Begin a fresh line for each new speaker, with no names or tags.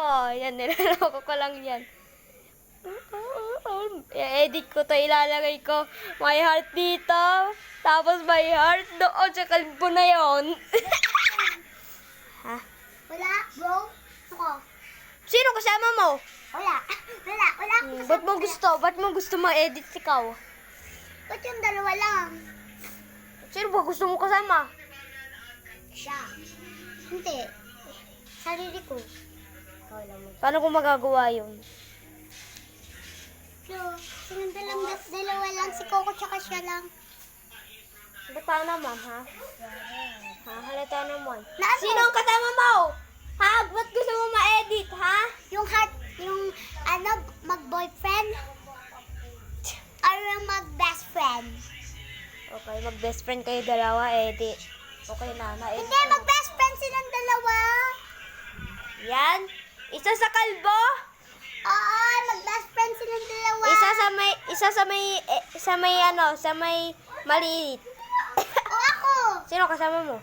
Yan, nilaloko ko lang yan. I-edit ko to, ilalagay ko my heart dito. Tapos my heart doon sa kalbo na yon. Ha?
Wala, bro. Ako.
Sino kasama mo?
Wala. Wala akong
Ba't mo gusto? Ba't mo gusto ma-edit ikaw?
Ba't yung dalawa lang?
Sino ba gusto mo kasama?
Siya. Hindi. Sarili ko. Ikaw lang mo.
Paano ko magagawa yun?
So, yung dalawa lang si Coco tsaka siya lang.
Halata naman, ha? Ha? Halata naman.
Na ano?
Sino ang kasama mo? Ha? Ba't gusto mo ma-edit, ha?
Yung heart, yung mag-boyfriend? Or yung mag-best friend?
Okay, mag-best friend kayo dalawa, edit. Okay na, na-edit.
Hindi, mag-best friend silang dalawa.
Yan. Isa sa kalbo.
Oo, mag-best friend silang dalawa.
Isa sa may maliit.
O ako.
Sino kasama mo?